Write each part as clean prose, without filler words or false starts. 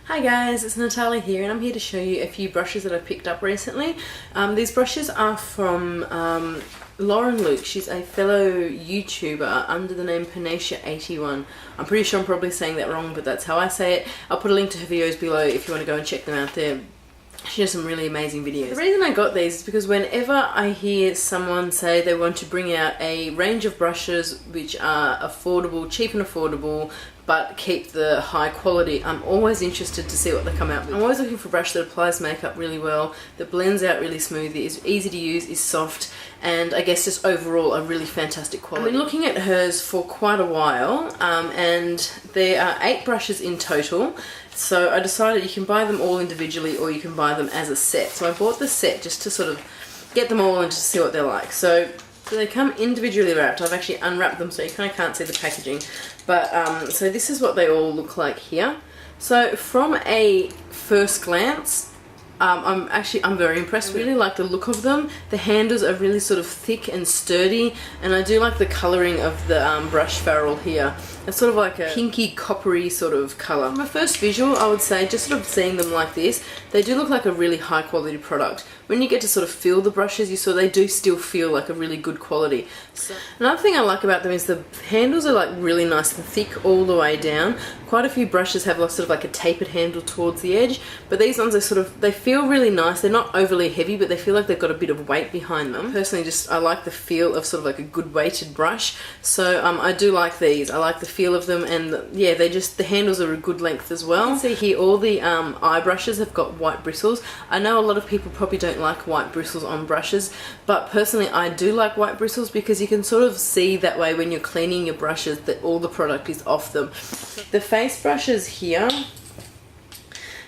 Hi guys, it's Natalia here and I'm here to show you a few brushes that I've picked up recently. These brushes are from Lauren Luke. She's a fellow YouTuber under the name Panacia81. I'm pretty sure I'm probably saying that wrong, but that's how I say it. I'll put a link to her videos below if you want to go and check them out there. She does some really amazing videos. The reason I got these is because whenever I hear someone say they want to bring out a range of brushes which are affordable, cheap and affordable, but keep the high quality, I'm always interested to see what they come out with. I'm always looking for a brush that applies makeup really well, that blends out really smoothly, is easy to use, is soft, and I guess just overall a really fantastic quality. I've been looking at hers for quite a while, and there are 8 brushes in total. So I decided you can buy them all individually or you can buy them as a set. So I bought the set just to sort of get them all and to see what they're like. So they come individually wrapped. I've actually unwrapped them so you kind of can't see the packaging. But so this is what they all look like here. So from a first glance, I'm very impressed. I really like the look of them. The handles are really sort of thick and sturdy, and I do like the colouring of the brush ferrule here. It's sort of like a pinky coppery sort of colour. My first visual, I would say, just sort of seeing them like this, they do look like a really high quality product. When you get to sort of feel the brushes, they do still feel like a really good quality. So, another thing I like about them is the handles are like really nice and thick all the way down. Quite a few brushes have like sort of like a tapered handle towards the edge, but these ones are sort of, they feel really nice. They're not overly heavy, but they feel like they've got a bit of weight behind them. Personally, I like the feel of sort of like a good weighted brush. So I do like these. I like the feel of them, and yeah, the handles are a good length as well. You can see here all the eye brushes have got white bristles. I know a lot of people probably don't like white bristles on brushes, but personally I do like white bristles because you can sort of see that way when you're cleaning your brushes that all the product is off them. The face brushes here,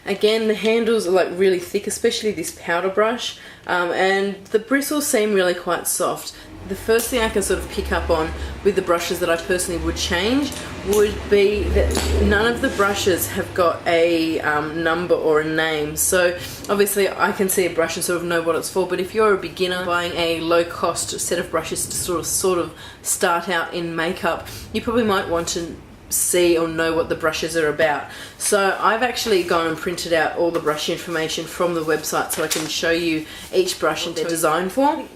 again, the handles are like really thick, especially this powder brush, and the bristles seem really quite soft. The first thing I can sort of pick up on with the brushes that I personally would change would be that none of the brushes have got a number or a name. So obviously I can see a brush and sort of know what it's for, but if you're a beginner buying a low cost set of brushes to sort of start out in makeup, you probably might want to see or know what the brushes are about. So I've actually gone and printed out all the brush information from the website so I can show you each brush and their design for.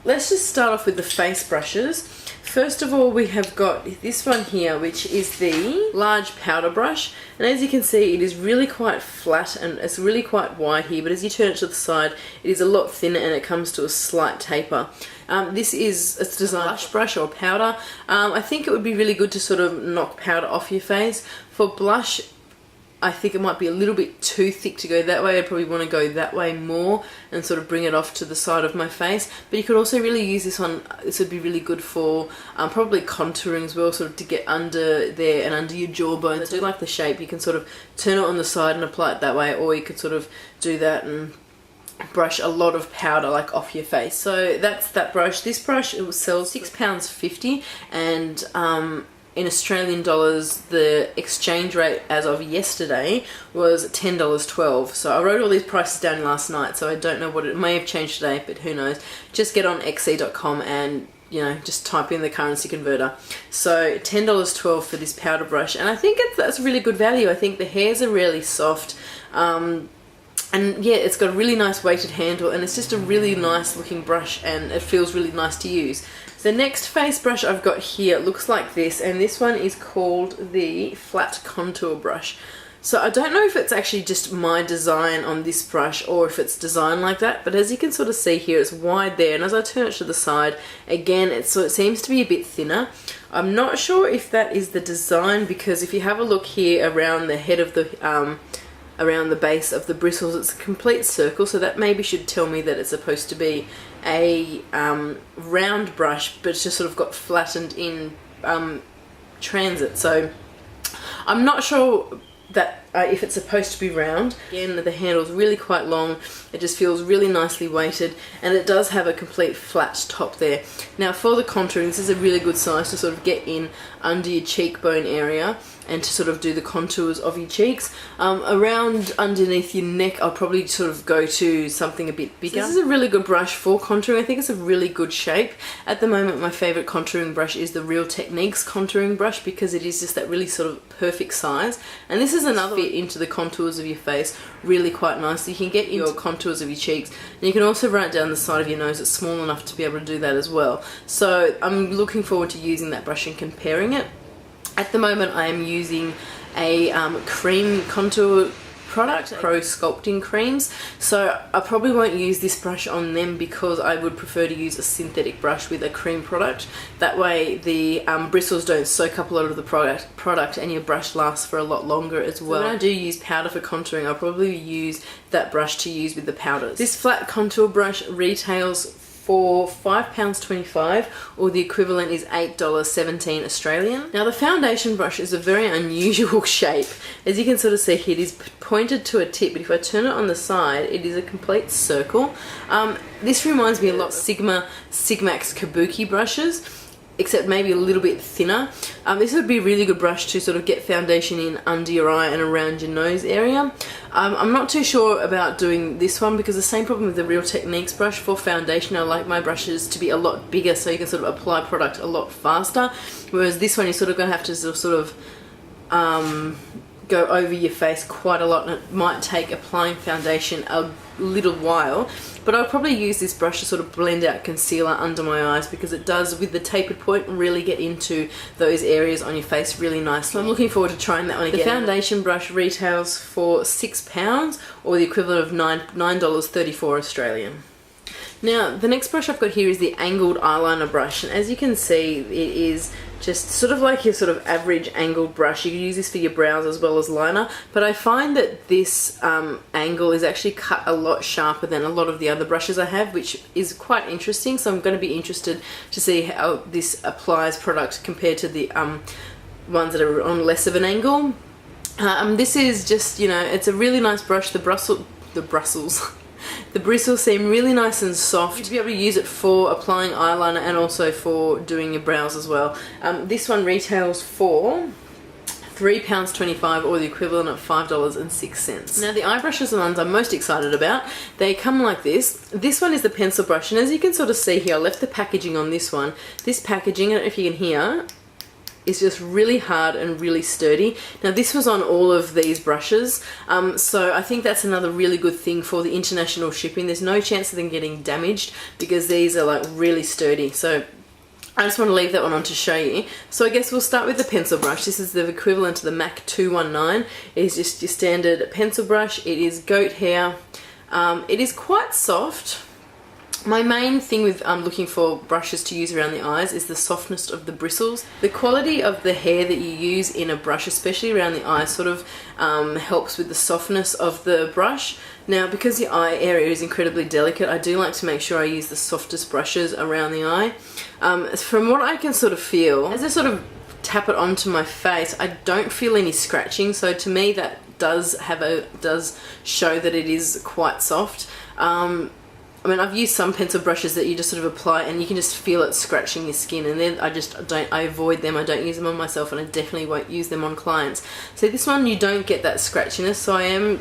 Let's just start off with the face brushes. First of all, we have got this one here, which is the large powder brush, and as you can see it is really quite flat and it's really quite wide here, but as you turn it to the side it is a lot thinner and it comes to a slight taper. It's designed blush brush or powder. I think it would be really good to sort of knock powder off your face. For blush, I think it might be a little bit too thick to go that way. I'd probably want to go that way more and sort of bring it off to the side of my face. But you could also really use this one. This would be really good for probably contouring as well, sort of to get under there and under your jawbone. I do like the shape. You can sort of turn it on the side and apply it that way, or you could sort of do that and brush a lot of powder like off your face. So that's that brush. This brush, it sells £6.50, and in Australian dollars, the exchange rate as of yesterday was $10.12. So I wrote all these prices down last night, so I don't know what it may have changed today, but who knows. Just get on xoxo.com and, you know, just type in the currency converter. So $10.12 for this powder brush, and I think that's really good value. I think the hairs are really soft. And yeah, it's got a really nice weighted handle, and it's just a really nice looking brush, and it feels really nice to use. The next face brush I've got here looks like this, and this one is called the flat contour brush. So I don't know if it's actually just my design on this brush or if it's designed like that, but as you can sort of see here, it's wide there, and as I turn it to the side, again, it seems to be a bit thinner. I'm not sure if that is the design, because if you have a look here around the head of the around the base of the bristles, it's a complete circle, so that maybe should tell me that it's supposed to be a round brush, but it's just sort of got flattened in transit. So I'm not sure that if it's supposed to be round. Again, the handle's really quite long. It just feels really nicely weighted, and it does have a complete flat top there. Now for the contouring, this is a really good size to sort of get in under your cheekbone area. and to sort of do the contours of your cheeks. Around underneath your neck, I'll probably sort of go to something a bit bigger. So this is a really good brush for contouring. I think it's a really good shape. At the moment, my favourite contouring brush is the Real Techniques contouring brush because it is just that really sort of perfect size. And this is another fit into the contours of your face really quite nicely. You can get your contours of your cheeks, and you can also run it down the side of your nose. It's small enough to be able to do that as well. So I'm looking forward to using that brush and comparing it. At the moment I am using a cream contour product, Pro Sculpting Creams, so I probably won't use this brush on them because I would prefer to use a synthetic brush with a cream product. That way the bristles don't soak up a lot of the product and your brush lasts for a lot longer as well. So when I do use powder for contouring, I'll probably use that brush to use with the powders. This flat contour brush retails for £5.25, or the equivalent is $8.17 Australian. Now the foundation brush is a very unusual shape. As you can sort of see here, it is pointed to a tip, but if I turn it on the side, it is a complete circle. This reminds me a lot of Sigmax Kabuki brushes, except maybe a little bit thinner. This would be a really good brush to sort of get foundation in under your eye and around your nose area. I'm not too sure about doing this one because the same problem with the Real Techniques brush for foundation. I like my brushes to be a lot bigger so you can sort of apply product a lot faster, whereas this one you're sort of going to have to sort of go over your face quite a lot, and it might take applying foundation a little while. But I'll probably use this brush to sort of blend out concealer under my eyes because it does, with the tapered point, really get into those areas on your face really nicely. So I'm looking forward to trying that one again. The foundation brush retails for £6, or the equivalent of $9.34 Australian. Now the next brush I've got here is the angled eyeliner brush, and as you can see it is just sort of like your sort of average angled brush. You can use this for your brows as well as liner, but I find that this angle is actually cut a lot sharper than a lot of the other brushes I have, which is quite interesting. So I'm going to be interested to see how this applies product compared to the ones that are on less of an angle. This is just, you know, it's a really nice brush. The bristles seem really nice and soft. You'd be able to use it for applying eyeliner and also for doing your brows as well. This one retails for £3.25, or the equivalent of $5.06. Now the eye brushes are the ones I'm most excited about. They come like this. This one is the pencil brush, and as you can sort of see here, I left the packaging on this one. This packaging, I don't know if you can hear, is just really hard and really sturdy. Now this was on all of these brushes, so I think that's another really good thing for the international shipping. There's no chance of them getting damaged because these are like really sturdy. So I just want to leave that one on to show you. So I guess we'll start with the pencil brush. This is the equivalent to the MAC 219. It is just your standard pencil brush. It is goat hair. It is quite soft. My main thing with looking for brushes to use around the eyes is the softness of the bristles. The quality of the hair that you use in a brush, especially around the eyes, sort of helps with the softness of the brush. Now, because the eye area is incredibly delicate, I do like to make sure I use the softest brushes around the eye. From what I can sort of feel, as I sort of tap it onto my face, I don't feel any scratching, so to me that does show that it is quite soft. I mean, I've used some pencil brushes that you just sort of apply and you can just feel it scratching your skin, and then I avoid them. I don't use them on myself, and I definitely won't use them on clients. So this one, you don't get that scratchiness, so I am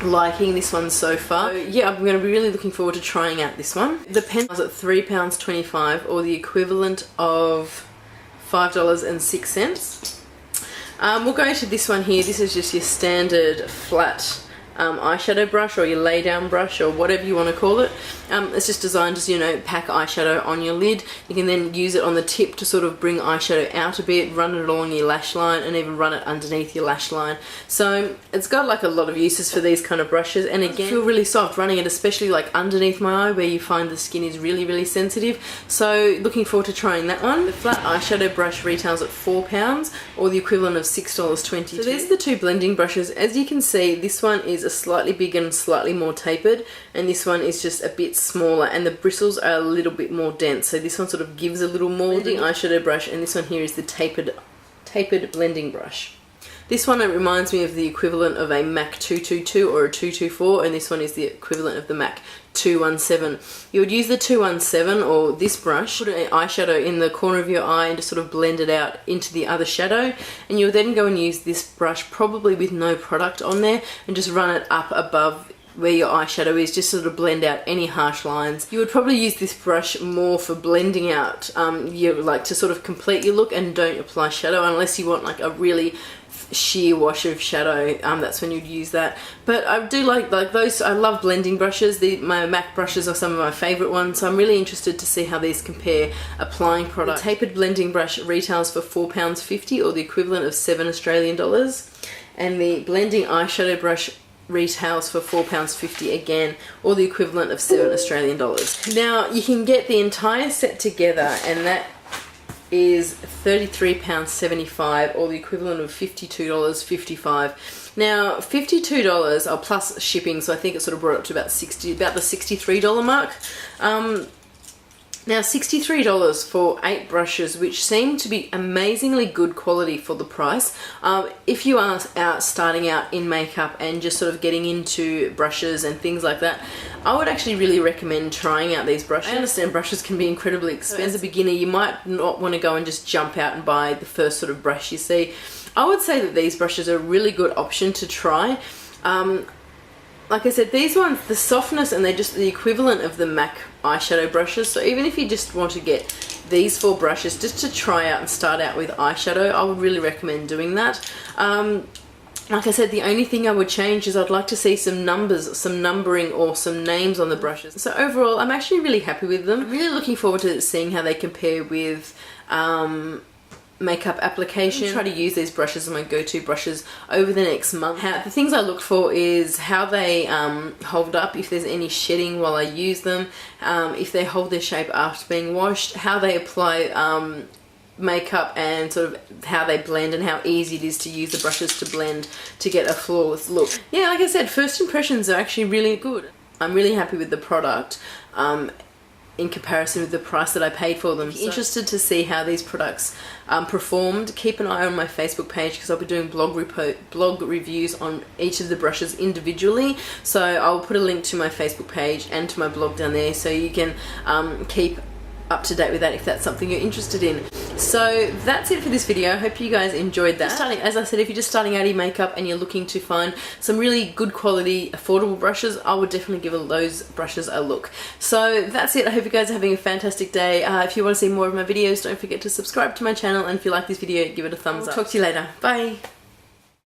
liking this one so far. So yeah, I'm going to be really looking forward to trying out this one. The pen is at £3.25, or the equivalent of $5.06. We'll go to this one here. This is just your standard flat eyeshadow brush, or your lay down brush, or whatever you want to call it. It's just designed to, you know, pack eyeshadow on your lid. You can then use it on the tip to sort of bring eyeshadow out a bit, run it along your lash line, and even run it underneath your lash line. So it's got like a lot of uses for these kind of brushes, and again, feel really soft running it, especially like underneath my eye where you find the skin is really sensitive. So looking forward to trying that one. The flat eyeshadow brush retails at £4, or the equivalent of $6.22. So there's the two blending brushes. As you can see, this one is a slightly bigger and slightly more tapered, and this one is just a bit smaller, and the bristles are a little bit more dense, so this one sort of gives a little more. The eyeshadow brush, and this one here is the tapered blending brush. This one, it reminds me of the equivalent of a MAC 222 or a 224, and this one is the equivalent of the MAC 217. You would use the 217 or this brush, put an eyeshadow in the corner of your eye and just sort of blend it out into the other shadow, and you'll then go and use this brush probably with no product on there and just run it up above where your eyeshadow is, just sort of blend out any harsh lines. You would probably use this brush more for blending out, you like to sort of complete your look, and don't apply shadow unless you want like a really sheer wash of shadow. That's when you'd use that. But I do like those. I love blending brushes. My MAC brushes are some of my favorite ones, so I'm really interested to see how these compare applying product. The tapered blending brush retails for £4.50 or the equivalent of $7 Australian, and the blending eyeshadow brush retails for £4.50 again, or the equivalent of $7 Australian. Now you can get the entire set together, and that is £33.75 or the equivalent of $52.55. Now $52 are plus shipping, so I think it sort of brought up to about the $63 mark. Now $63 for 8 brushes, which seem to be amazingly good quality for the price. If you are starting out in makeup and just sort of getting into brushes and things like that, I would actually really recommend trying out these brushes. I understand brushes can be incredibly expensive. As a beginner, you might not want to go and just jump out and buy the first sort of brush you see. I would say that these brushes are a really good option to try. Like I said, these ones, the softness, and they're just the equivalent of the MAC eyeshadow brushes. So even if you just want to get these 4 brushes just to try out and start out with eyeshadow, I would really recommend doing that. Like I said, the only thing I would change is I'd like to see some numbers, some numbering or some names on the brushes. So overall, I'm actually really happy with them. I'm really looking forward to seeing how they compare with makeup application. I try to use these brushes as my go-to brushes over the next month. The things I look for is how they hold up, if there's any shedding while I use them, if they hold their shape after being washed, how they apply makeup, and sort of how they blend and how easy it is to use the brushes to blend to get a flawless look. Yeah, like I said, first impressions are actually really good. I'm really happy with the product. In comparison with the price that I paid for them. So interested to see how these products performed. Keep an eye on my Facebook page, because I'll be doing blog reviews on each of the brushes individually. So I'll put a link to my Facebook page and to my blog down there, so you can keep up to date with that if that's something you're interested in. So that's it for this video. I hope you guys enjoyed that. As I said, if you're just starting out in makeup and you're looking to find some really good quality affordable brushes, I would definitely give those brushes a look. So that's it. I hope you guys are having a fantastic day. If you want to see more of my videos, don't forget to subscribe to my channel, and if you like this video, give it a thumbs up. Talk to you later. Bye.